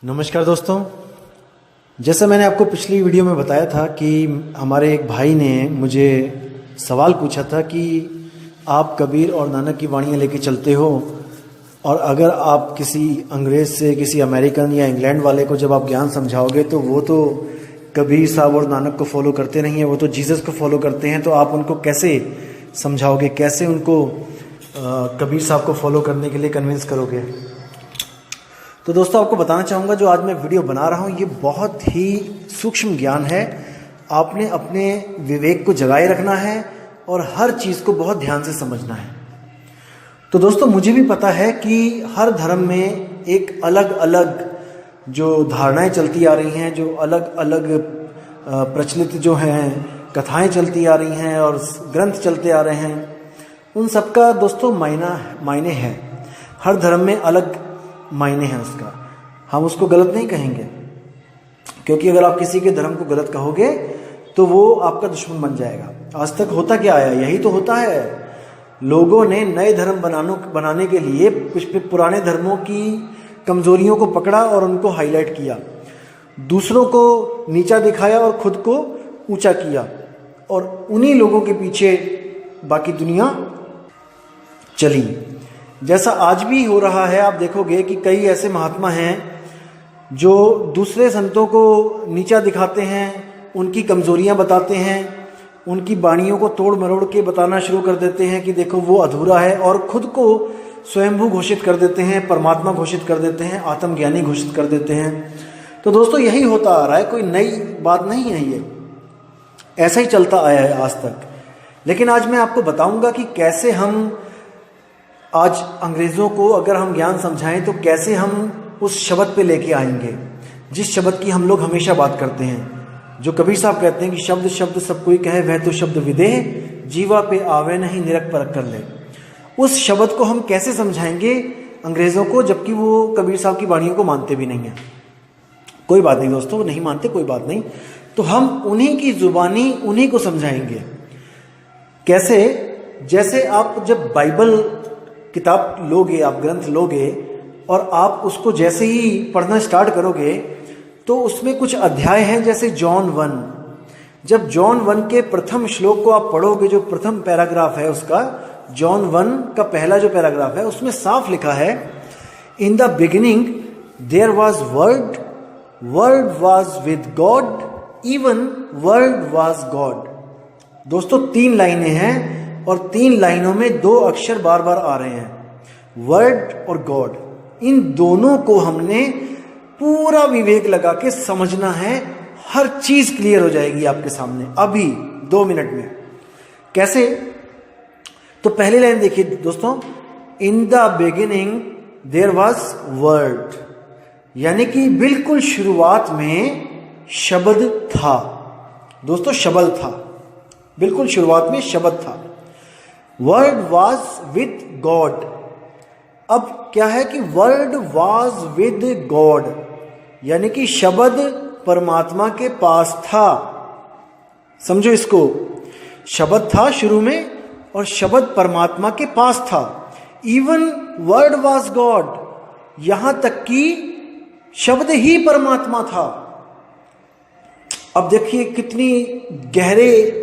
नमस्कार दोस्तों, जैसा मैंने आपको पिछली वीडियो में बताया था कि हमारे एक भाई ने मुझे सवाल पूछा था कि आप कबीर और नानक की वाणियाँ लेके चलते हो और अगर आप किसी अंग्रेज़ से, किसी अमेरिकन या इंग्लैंड वाले को जब आप ज्ञान समझाओगे तो वो तो कबीर साहब और नानक को फॉलो करते नहीं हैं, वो तो जीसस को फॉलो करते हैं। तो आप उनको कैसे समझाओगे, कैसे उनको कबीर साहब को फॉलो करने के लिए कन्विंस करोगे? तो दोस्तों, आपको बताना चाहूँगा जो आज मैं वीडियो बना रहा हूँ ये बहुत ही सूक्ष्म ज्ञान है। आपने अपने विवेक को जगाए रखना है और हर चीज़ को बहुत ध्यान से समझना है। तो दोस्तों, मुझे भी पता है कि हर धर्म में एक अलग अलग जो धारणाएं चलती आ रही हैं, जो अलग अलग प्रचलित जो हैं कथाएं चलती आ रही हैं और ग्रंथ चलते आ रहे हैं, उन सबका दोस्तों मायने हैं। हर धर्म में अलग मायने हैं उसका, हम उसको गलत नहीं कहेंगे, क्योंकि अगर आप किसी के धर्म को गलत कहोगे तो वो आपका दुश्मन बन जाएगा। आज तक होता क्या है? यही तो होता है। लोगों ने नए धर्म बनाने के लिए पुराने धर्मों की कमजोरियों को पकड़ा और उनको हाईलाइट किया, दूसरों को नीचा दिखाया और खुद को ऊंचा किया, और उन्हीं लोगों के पीछे बाकी दुनिया चली। जैसा आज भी हो रहा है, आप देखोगे कि कई ऐसे महात्मा हैं जो दूसरे संतों को नीचा दिखाते हैं, उनकी कमजोरियां बताते हैं, उनकी वाणियों को तोड़ मरोड़ के बताना शुरू कर देते हैं कि देखो वो अधूरा है, और खुद को स्वयंभू घोषित कर देते हैं, परमात्मा घोषित कर देते हैं, आत्मज्ञानी घोषित कर देते हैं। तो दोस्तों, यही होता आ रहा है, कोई नई बात नहीं है, ये ऐसा ही चलता आया है आज तक। लेकिन आज मैं आपको बताऊंगा कि कैसे हम आज अंग्रेज़ों को अगर हम ज्ञान समझाएं तो कैसे हम उस शब्द पे लेके आएंगे जिस शब्द की हम लोग हमेशा बात करते हैं। जो कबीर साहब कहते हैं कि शब्द शब्द सब कोई कहे, वह तो शब्द विदेह, जीवा पे आवे नहीं निरख परख कर ले। उस शब्द को हम कैसे समझाएंगे अंग्रेज़ों को, जबकि वो कबीर साहब की वाणियों को मानते भी नहीं हैं? कोई बात नहीं दोस्तों, वो नहीं मानते, कोई बात नहीं। तो हम उन्हीं की जुबानी उन्हीं को समझाएंगे। कैसे? जैसे आप जब बाइबल किताब लोगे, आप ग्रंथ लोगे और आप उसको जैसे ही पढ़ना स्टार्ट करोगे तो उसमें कुछ अध्याय हैं, जैसे जॉन 1। जब जॉन 1 के प्रथम श्लोक को आप पढ़ोगे, जो प्रथम पैराग्राफ है उसका, जॉन 1 का पहला जो पैराग्राफ है, उसमें साफ लिखा है, in the beginning there was word, word was with God, even word was God. दोस्तों, 3 लाइनें हैं और 3 लाइनों में 2 अक्षर बार बार आ रहे हैं, वर्ड और गॉड। इन दोनों को हमने पूरा विवेक लगा के समझना है, हर चीज क्लियर हो जाएगी आपके सामने अभी 2 मिनट में। कैसे? तो पहली लाइन देखिए दोस्तों, in the beginning there was word, यानी कि बिल्कुल शुरुआत में शब्द था। दोस्तों, शब्द था, बिल्कुल शुरुआत में शब्द था। Word was with God. अब क्या है कि वर्ड वॉज विद गॉड, यानी कि शब्द परमात्मा के पास था। समझो इसको, शब्द था शुरू में और शब्द परमात्मा के पास था। इवन वर्ड वॉज गॉड, यहां तक कि शब्द ही परमात्मा था। अब देखिए कितनी गहरे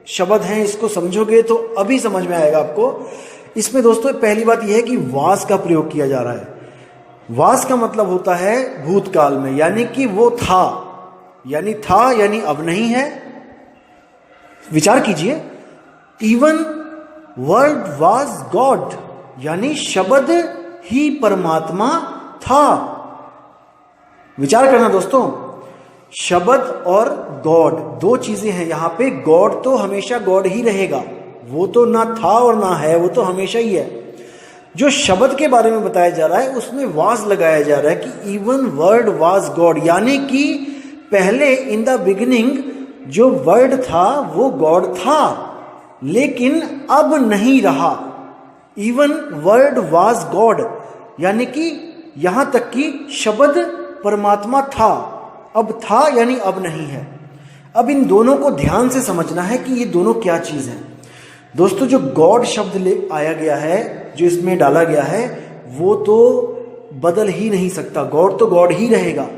शब्द हैं, इसको समझोगे तो अभी समझ में आएगा आपको। इसमें दोस्तों पहली बात यह है कि वास का प्रयोग किया जा रहा है। वास का मतलब होता है भूतकाल में, यानी कि वो था, यानी था यानी अब नहीं है। विचार कीजिए, इवन वर्ड वॉज गॉड, यानी शब्द ही परमात्मा था। विचार करना दोस्तों, शब्द और गॉड 2 चीजें हैं यहां पे। गॉड तो हमेशा गॉड ही रहेगा, वो तो ना था और ना है, वो तो हमेशा ही है। जो शब्द के बारे में बताया जा रहा है उसमें वाज लगाया जा रहा है कि इवन वर्ड वाज गॉड, यानी कि पहले इन द बिगिनिंग जो वर्ड था वो गॉड था, लेकिन अब नहीं रहा। इवन वर्ड वाज गॉड, यानी कि यहां तक कि शब्द परमात्मा था, अब था यानी अब नहीं है। अब इन दोनों को ध्यान से समझना है कि ये दोनों क्या चीज है। दोस्तों, जो गॉड शब्द ले आया गया है, जो इसमें डाला गया है, वो तो बदल ही नहीं सकता, गॉड तो गॉड ही रहेगा।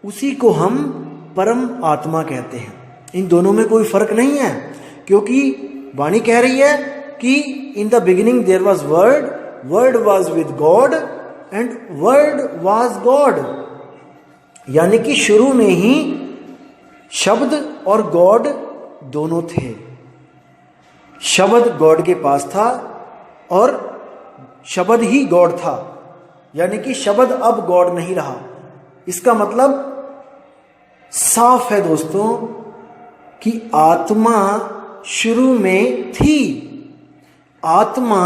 उसी को हम परम आत्मा कहते हैं। इन दोनों में कोई फर्क नहीं है, क्योंकि वाणी कह रही है कि in the beginning there was word, word was with God and word was God. यानी कि शुरू में ही शब्द और गॉड दोनों थे। शब्द गॉड के पास था और शब्द ही गॉड था, यानी कि शब्द अब गॉड नहीं रहा। इसका मतलब साफ है दोस्तों कि आत्मा शुरू में थी, आत्मा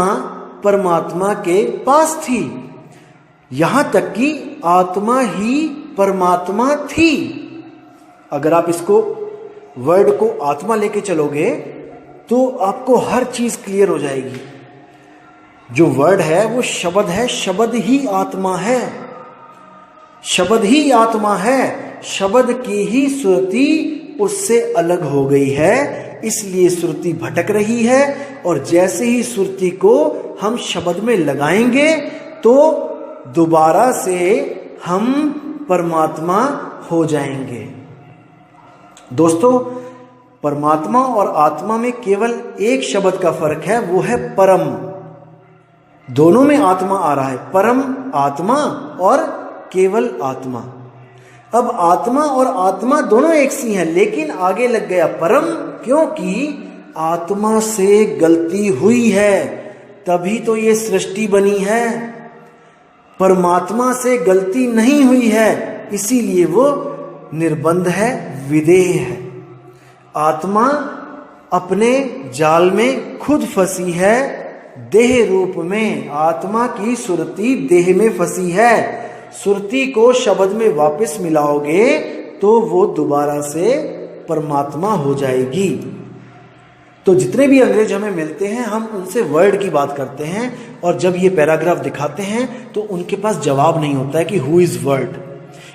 परमात्मा के पास थी, यहां तक कि आत्मा ही परमात्मा थी। अगर आप इसको वर्ड को आत्मा लेके चलोगे तो आपको हर चीज क्लियर हो जाएगी। जो वर्ड है वो शब्द है, शब्द ही आत्मा है, शब्द ही आत्मा है। शब्द की ही श्रुति उससे अलग हो गई है, इसलिए श्रुति भटक रही है। और जैसे ही श्रुति को हम शब्द में लगाएंगे तो दोबारा से हम परमात्मा हो जाएंगे। दोस्तों, परमात्मा और आत्मा में केवल एक शब्द का फर्क है, वो है परम। दोनों में आत्मा आ रहा है, परम आत्मा और केवल आत्मा। अब आत्मा और आत्मा दोनों एक सी हैं, लेकिन आगे लग गया परम, क्योंकि आत्मा से गलती हुई है तभी तो ये सृष्टि बनी है। परमात्मा से गलती नहीं हुई है, इसीलिए वो निर्बंध है, विदेह है। आत्मा अपने जाल में खुद फंसी है, देह रूप में। आत्मा की सुरति देह में फंसी है। सुरति को शब्द में वापस मिलाओगे तो वो दोबारा से परमात्मा हो जाएगी। तो जितने भी अंग्रेज हमें मिलते हैं, हम उनसे वर्ड की बात करते हैं, और जब ये पैराग्राफ दिखाते हैं तो उनके पास जवाब नहीं होता है कि हु इज वर्ड।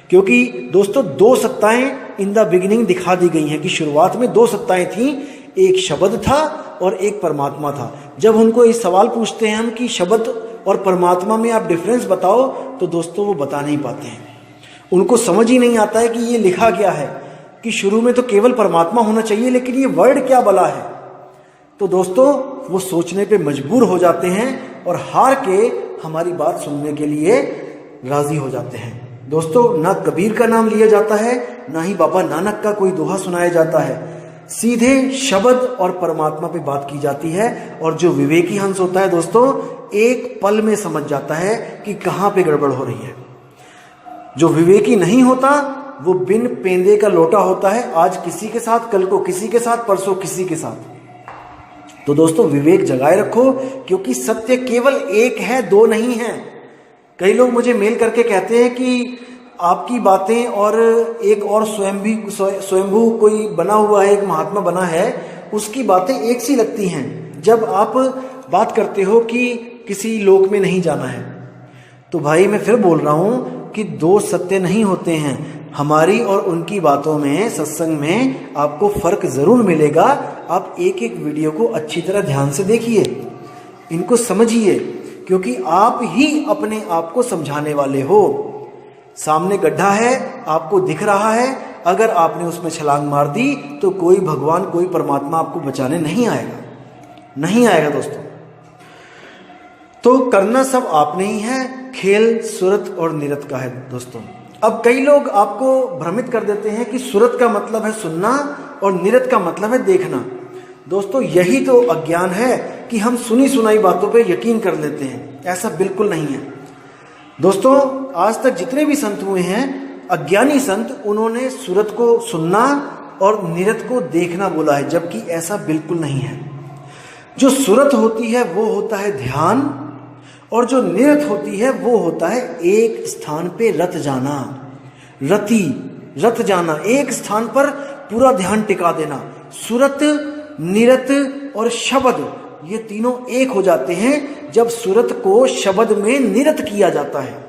क्योंकि दोस्तों, दो सत्ताएं इन द बिगिनिंग दिखा दी गई हैं कि शुरुआत में दो सत्ताएं थीं, एक शब्द था और एक परमात्मा था। जब उनको इस सवाल पूछते हैं हम कि शब्द और परमात्मा में आप डिफरेंस बताओ, तो दोस्तों वो बता नहीं पाते हैं। उनको समझ ही नहीं आता है कि ये लिखा क्या है, कि शुरू में तो केवल परमात्मा होना चाहिए, लेकिन ये वर्ड क्या बला है। तो दोस्तों, वो सोचने पे मजबूर हो जाते हैं और हार के हमारी बात सुनने के लिए राजी हो जाते हैं। दोस्तों, ना कबीर का नाम लिया जाता है, ना ही बाबा नानक का कोई दोहा सुनाया जाता है। सीधे शब्द और परमात्मा पे बात की जाती है। और जो विवेकी हंस होता है दोस्तों, एक पल में समझ जाता है कि कहां पे गड़बड़ हो रही है। जो विवेकी नहीं होता वो बिन पेंदे का लोटा होता है, आज किसी के साथ, कल को किसी के साथ, परसों किसी के साथ। तो दोस्तों, विवेक जगाए रखो, क्योंकि सत्य केवल एक है, दो नहीं है। कई लोग मुझे मेल करके कहते हैं कि आपकी बातें और एक और स्वयंभू कोई बना हुआ है, एक महात्मा बना है, उसकी बातें एक सी लगती हैं। जब आप बात करते हो कि किसी लोक में नहीं जाना है, तो भाई मैं फिर बोल रहा हूं कि दो सत्य नहीं होते हैं। हमारी और उनकी बातों में, सत्संग में आपको फर्क जरूर मिलेगा। आप एक एक वीडियो को अच्छी तरह ध्यान से देखिए, इनको समझिए, क्योंकि आप ही अपने आप को समझाने वाले हो। सामने गड्ढा है, आपको दिख रहा है, अगर आपने उसमें छलांग मार दी तो कोई भगवान, कोई परमात्मा आपको बचाने नहीं आएगा, नहीं आएगा दोस्तों। तो करना सब आपने ही है, खेल सुरत और निरत का है दोस्तों। अब कई लोग आपको भ्रमित कर देते हैं कि सुरत का मतलब है सुनना और निरत का मतलब है देखना। दोस्तों, यही तो अज्ञान है कि हम सुनी सुनाई बातों पे यकीन कर लेते हैं। ऐसा बिल्कुल नहीं है दोस्तों। आज तक जितने भी संत हुए हैं, अज्ञानी संत, उन्होंने सुरत को सुनना और निरत को देखना बोला है, जबकि ऐसा बिल्कुल नहीं है। जो सुरत होती है वो होता है ध्यान, और जो निरत होती है वो होता है एक स्थान पे रत जाना, रत जाना, एक स्थान पर पूरा ध्यान टिका देना। सुरत, निरत और शब्द, ये तीनों एक हो जाते हैं जब सुरत को शब्द में निरत किया जाता है।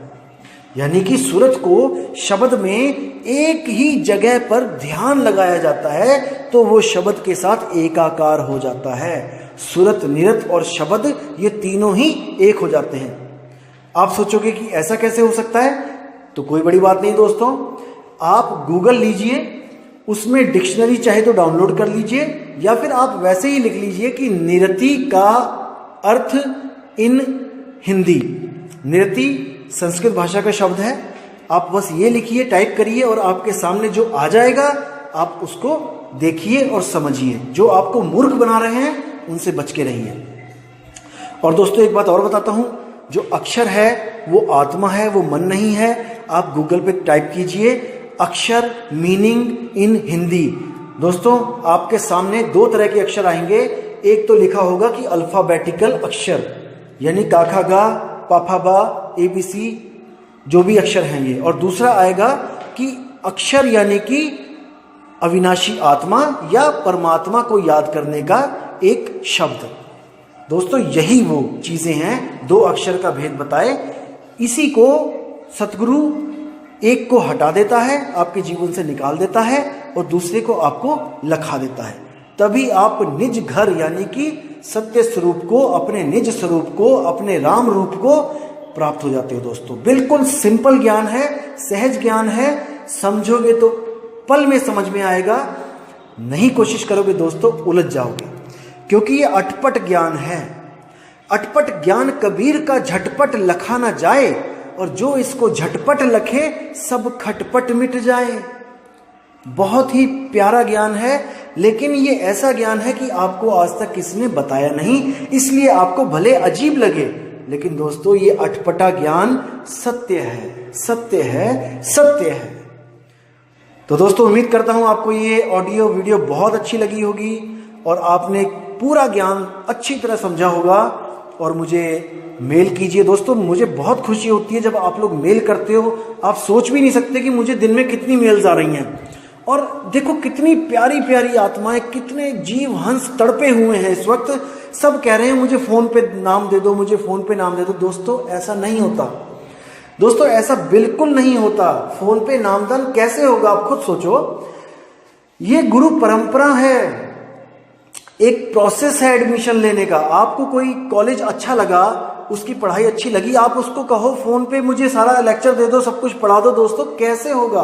यानी कि सुरत को शब्द में एक ही जगह पर ध्यान लगाया जाता है तो वो शब्द के साथ एकाकार हो जाता है। सुरत, निरत और शब्द, ये तीनों ही एक हो जाते हैं। आप सोचोगे कि ऐसा कैसे हो सकता है, तो कोई बड़ी बात नहीं दोस्तों, आप गूगल लीजिए, उसमें डिक्शनरी चाहे तो डाउनलोड कर लीजिए, या फिर आप वैसे ही लिख लीजिए कि निरति का अर्थ इन हिंदी। निरति संस्कृत भाषा का शब्द है, आप बस ये लिखिए, टाइप करिए और आपके सामने जो आ जाएगा आप उसको देखिए और समझिए। जो आपको मूर्ख बना रहे हैं उनसे बच के रहिए। और दोस्तों एक बात और बताता हूं, जो अक्षर है वो आत्मा है, वो मन नहीं है। आप गूगल पे टाइप कीजिए अक्षर मीनिंग इन हिंदी। दोस्तों आपके सामने दो तरह के अक्षर आएंगे। एक तो लिखा होगा कि अल्फाबेटिकल अक्षर, यानी काखा गा पाफा बा ABC जो भी अक्षर हैं ये, और दूसरा आएगा कि अक्षर यानी कि अविनाशी आत्मा या परमात्मा को याद करने का एक शब्द। दोस्तों यही वो चीजें हैं, दो अक्षर का भेद बताए। इसी को सतगुरु एक को हटा देता है, आपके जीवन से निकाल देता है, और दूसरे को आपको लखा देता है। तभी आप निज घर यानी कि सत्य स्वरूप को, अपने निज स्वरूप को, अपने राम रूप को प्राप्त हो जाते हो। दोस्तों बिल्कुल सिंपल ज्ञान है, सहज ज्ञान है, समझोगे तो पल में समझ में आएगा, नहीं कोशिश करोगे दोस्तों उलझ जाओगे, क्योंकि ये अटपट ज्ञान है। अटपट ज्ञान कबीर का झटपट लखा ना जाए, और जो इसको झटपट लखे सब खटपट मिट जाए। बहुत ही प्यारा ज्ञान है, लेकिन ये ऐसा ज्ञान है कि आपको आज तक किसी ने बताया नहीं, इसलिए आपको भले अजीब लगे, लेकिन दोस्तों ये अटपटा ज्ञान सत्य है, सत्य है, सत्य है। तो दोस्तों उम्मीद करता हूं आपको ये ऑडियो वीडियो बहुत अच्छी लगी होगी और आपने पूरा ज्ञान अच्छी तरह समझा होगा। और मुझे मेल कीजिए दोस्तों, मुझे बहुत खुशी होती है जब आप लोग मेल करते हो। आप सोच भी नहीं सकते कि मुझे दिन में कितनी मेल्स आ रही हैं। और देखो कितनी प्यारी प्यारी आत्माएं, कितने जीव हंस तड़पे हुए हैं इस वक्त, सब कह रहे हैं मुझे फोन पे नाम दे दो, मुझे फोन पे नाम दे दो। दोस्तों ऐसा नहीं होता, दोस्तों ऐसा बिल्कुल नहीं होता। फोन पे नामदान कैसे होगा, आप खुद सोचो। ये गुरु परंपरा है, एक प्रोसेस है एडमिशन लेने का। आपको कोई कॉलेज अच्छा लगा, उसकी पढ़ाई अच्छी लगी, आप उसको कहो फोन पे मुझे सारा लेक्चर दे दो, सब कुछ पढ़ा दो। दोस्तों कैसे होगा,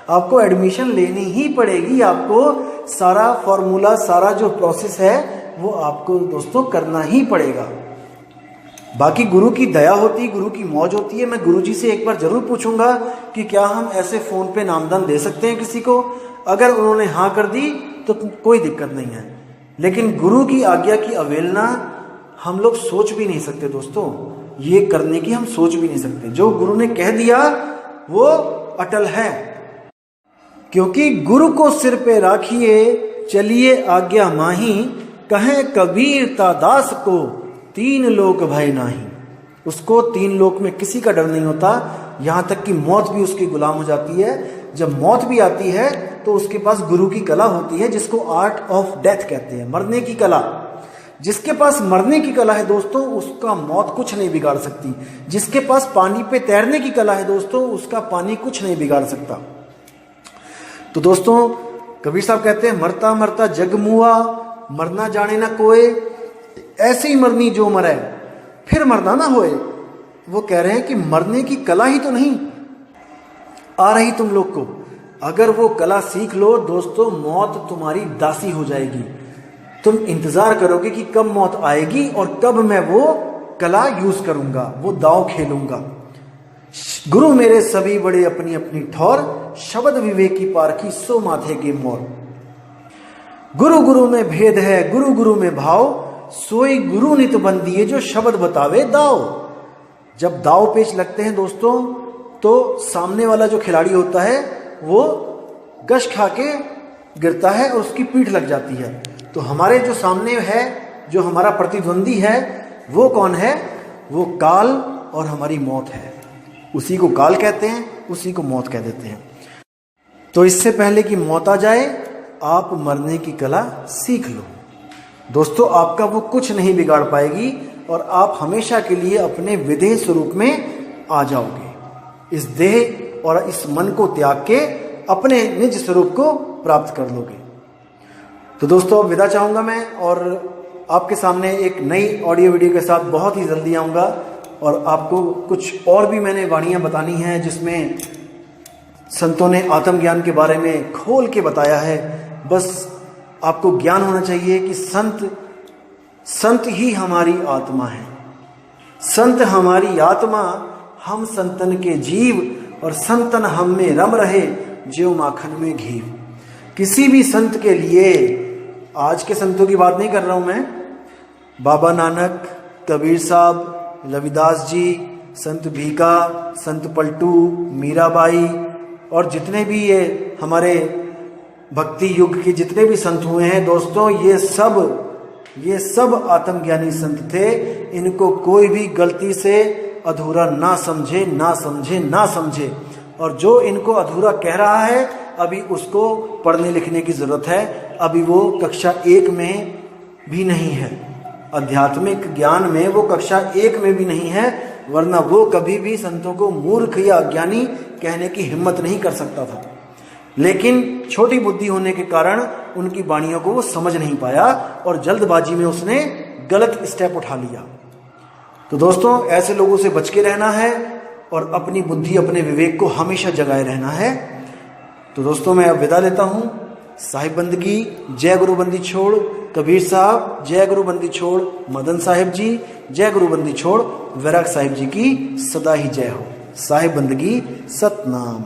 आपको एडमिशन लेनी ही पड़ेगी। आपको सारा फॉर्मूला, सारा जो प्रोसेस है वो आपको दोस्तों करना ही पड़ेगा। बाकी गुरु की दया होती है, गुरु की मौज होती है। मैं गुरु जी से एक बार जरूर पूछूंगा कि क्या हम ऐसे फोन पे नामदान दे सकते हैं किसी को। अगर उन्होंने हाँ कर दी तो कोई दिक्कत नहीं है, लेकिन गुरु की आज्ञा की अवहेलना हम लोग सोच भी नहीं सकते दोस्तों, ये करने की हम सोच भी नहीं सकते। जो गुरु ने कह दिया वो अटल है, क्योंकि गुरु को सिर पे राखिए चलिए आज्ञा माही, कहें कबीर ता दास को तीन लोक भय नाही। उसको तीन लोक में किसी का डर नहीं होता, यहां तक कि मौत भी उसकी गुलाम हो जाती है। जब मौत भी आती है तो उसके पास गुरु की कला होती है, जिसको आर्ट ऑफ डेथ कहते हैं, मरने की कला। जिसके पास मरने की कला है दोस्तों, उसका मौत कुछ नहीं बिगाड़ सकती। जिसके पास पानी पे तैरने की कला है दोस्तों, उसका पानी कुछ नहीं बिगाड़ सकता। तो दोस्तों कबीर साहब कहते हैं मरता मरता जग मुआ, मरना जाने ना कोई, ऐसे ही मरनी जो मरे फिर मरना ना होए। वो कह रहे हैं कि मरने की कला ही तो नहीं आ रही तुम लोग को। अगर वो कला सीख लो दोस्तों, मौत तुम्हारी दासी हो जाएगी। तुम इंतजार करोगे कि कब मौत आएगी और कब मैं वो कला यूज करूंगा, वो दांव खेलूंगा। गुरु मेरे सभी बड़े अपनी अपनी ठौर, शब्द विवेकी पारखी सो माथे के मोर। गुरु गुरु में भेद है, गुरु गुरु में भाव, सोई गुरु नित बंदिए जो शब्द बतावे दाव। जब दाव पेच लगते हैं दोस्तों, तो सामने वाला जो खिलाड़ी होता है वो गश खा के गिरता है और उसकी पीठ लग जाती है। तो हमारे जो सामने है, जो हमारा प्रतिद्वंदी है, वो कौन है? वो काल और हमारी मौत है। उसी को काल कहते हैं, उसी को मौत कह देते हैं। तो इससे पहले कि मौत आ जाए, आप मरने की कला सीख लो दोस्तों। आपका वो कुछ नहीं बिगाड़ पाएगी और आप हमेशा के लिए अपने विदेह स्वरूप में आ जाओगे। इस देह और इस मन को त्याग के अपने निज स्वरूप को प्राप्त कर लोगे। तो दोस्तों अब विदा चाहूंगा मैं, और आपके सामने एक नई ऑडियो वीडियो के साथ बहुत ही जल्दी आऊंगा। और आपको कुछ और भी मैंने वाणियाँ बतानी हैं जिसमें संतों ने आत्मज्ञान के बारे में खोल के बताया है। बस आपको ज्ञान होना चाहिए कि संत ही हमारी आत्मा है। संत हमारी आत्मा, हम संतन के जीव, और संतन हम में रम रहे ज्यों माखन में घी। किसी भी संत के लिए, आज के संतों की बात नहीं कर रहा हूं मैं, बाबा नानक, कबीर साहब, रविदास जी, संत भीका, संत पलटू, मीराबाई और जितने भी ये हमारे भक्ति युग के जितने भी संत हुए हैं दोस्तों, ये सब आत्मज्ञानी संत थे। इनको कोई भी गलती से अधूरा ना समझे। और जो इनको अधूरा कह रहा है अभी उसको पढ़ने लिखने की जरूरत है। अभी वो कक्षा 1 में भी नहीं है, आध्यात्मिक ज्ञान में वो कक्षा 1 में भी नहीं है, वरना वो कभी भी संतों को मूर्ख या अज्ञानी कहने की हिम्मत नहीं कर सकता था। लेकिन छोटी बुद्धि होने के कारण उनकी वाणियों को वो समझ नहीं पाया और जल्दबाजी में उसने गलत स्टेप उठा लिया। तो दोस्तों, ऐसे लोगों से बच के रहना है और अपनी बुद्धि, अपने विवेक को हमेशा जगाए रहना है। तो दोस्तों, मैं अब विदा लेता हूँ। साहिब बंदगी, जय गुरु बंदी छोड़ कबीर साहब, जय गुरु बंदी छोड़ मदन साहिब जी, जय गुरु बंदी छोड़ वैराग साहिब जी की सदा ही जय हो। साहिब बंदगी, सतनाम।